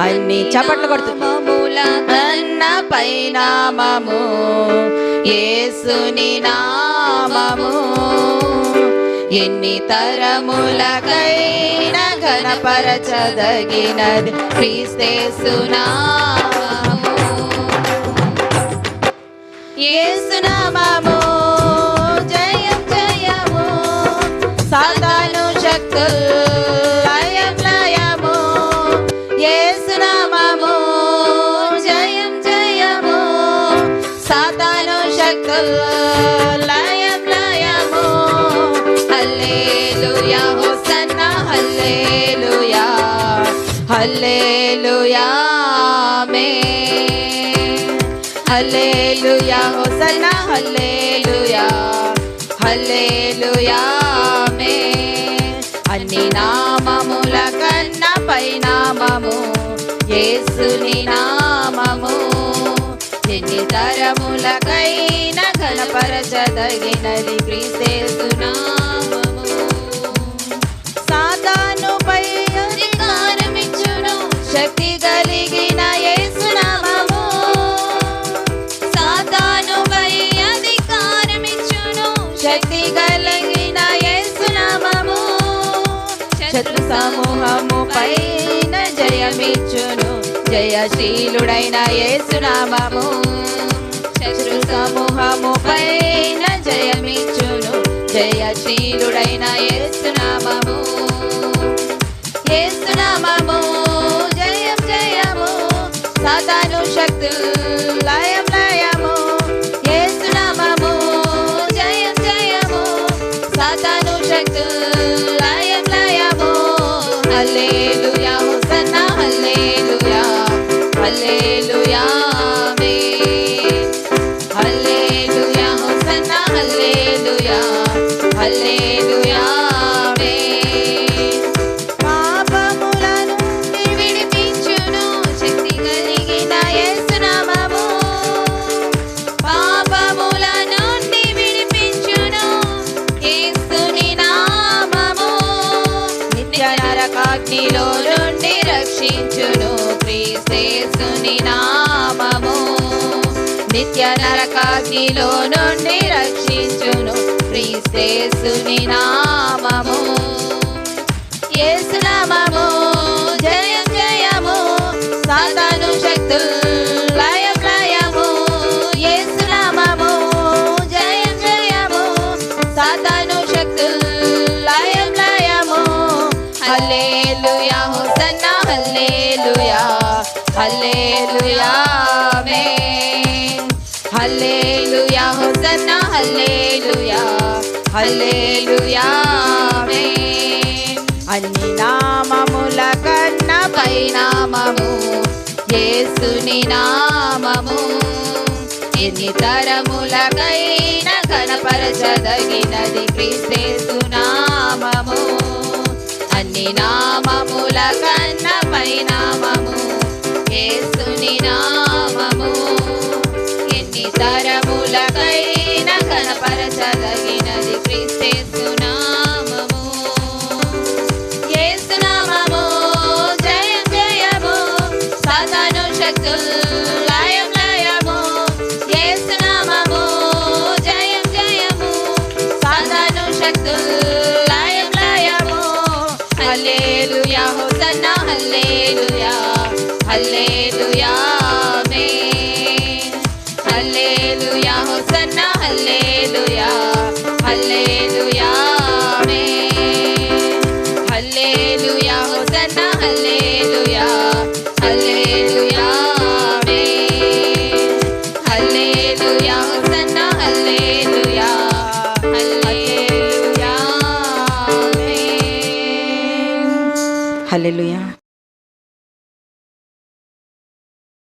అన్ని చప్పట్లు కొడుతూ నామముల కన్న పైనామము యేసుని నామము ఎన్ని తరములకైనా ఘనపరచదగినది క్రీస్తేసు నామము యేసు నామము జయం జయము సాతాను శక్తులు లయం లయము యేసు నామము జయం జయము సాతాను శక్తులు లయం లయము హల్లెలూయా హోసన్నా హల్లెలూయా హల్లెలూయా ఆమేన్ హల్లెలూయా హోసన్నా హల్లెలూయా హల్లెలూయా ఆమేన్ అన్ని నామముల కన్నా పైనామము యేసుని నామము ఎన్ని తరములకైనా ఘనపరచదగినది క్రీస్తేసు నామము సాతానుపై అధికారమిచ్చును శక్తి కలిగిన యేసు నామము సాతానుపై అధికారమిచ్చును శక్తి కలిగిన యేసు నామము శత్రు సమూహము పైన జయమిచ్చును జయశీలుడైన యేసు నామము శత్రు సమూహము పైన జయమిచ్చును జయశీలుడైన యేసు నామము యేసు నామము జయం జయము సాతాను శక్తులు లయం లయము యేసు నామము జయం జయము సాతాను శక్తులు లయం లయము హల్లెలూయా హోసన్నా హల్లెలూయా హల్లెలూయా ఆమేన్ హల్లెలూయా హోసన్నా హల్లెలూయా హల్లెలూయా ఆమేన్ పాపముల నుండి విడిపించును శక్తి కలిగిన యేసు నామము పాపముల నుండి విడిపించును యేసుని నామము నిత్య నరకాగ్నిలో నుండి రక్షించును క్రీస్తేసుని నామము నిత్య నరకాగ్నిలో నుండి రక్షించును క్రీస్తేసుని నామము యేసు నామము జయం జయము సాతాను శక్తులు లయం లయము యేసు నామము జయం జయము సాతాను శక్తులు లయం లయము హల్లెలూయా హోసన్నా హల్లెలూయా హల్లెలూయా ఆమేన్ హల్లెలూయా హోసన్నా హల్లెలూయా హల్లెలూయా ఆమేన్ అన్ని నామముల కన్నా పైనామము యేసుని నామము ఎన్ని తరములకైనా ఘనపరచదగినది క్రీస్తేసు నామము అన్ని నామముల కన్నా పైనామము యేసుని నామము ఎన్ని తరములకైనా ఘనపరచదగినది క్రీస్తేసు నామము యేసు నామము జయం జయము సాతాను శక్తులు లయం లయము యేసు నామము జయం జయము సాతాను శక్తులు లయం లయము హల్లెలూయా హోసన్నా హల్లెలూయా హల్లెలూయా ఆమేన్ హల్లెలూయా హోసన్నా హల్లెలూయా హల్లెలూయా ఆమేన్ హల్లెలూయా హోసన్నా హల్లెలూయా హల్లెలూయా ఆమేన్ హల్లెలూయా హోసన్నా హల్లెలూయా హల్లెలూయా ఆమేన్ హల్లెలూయా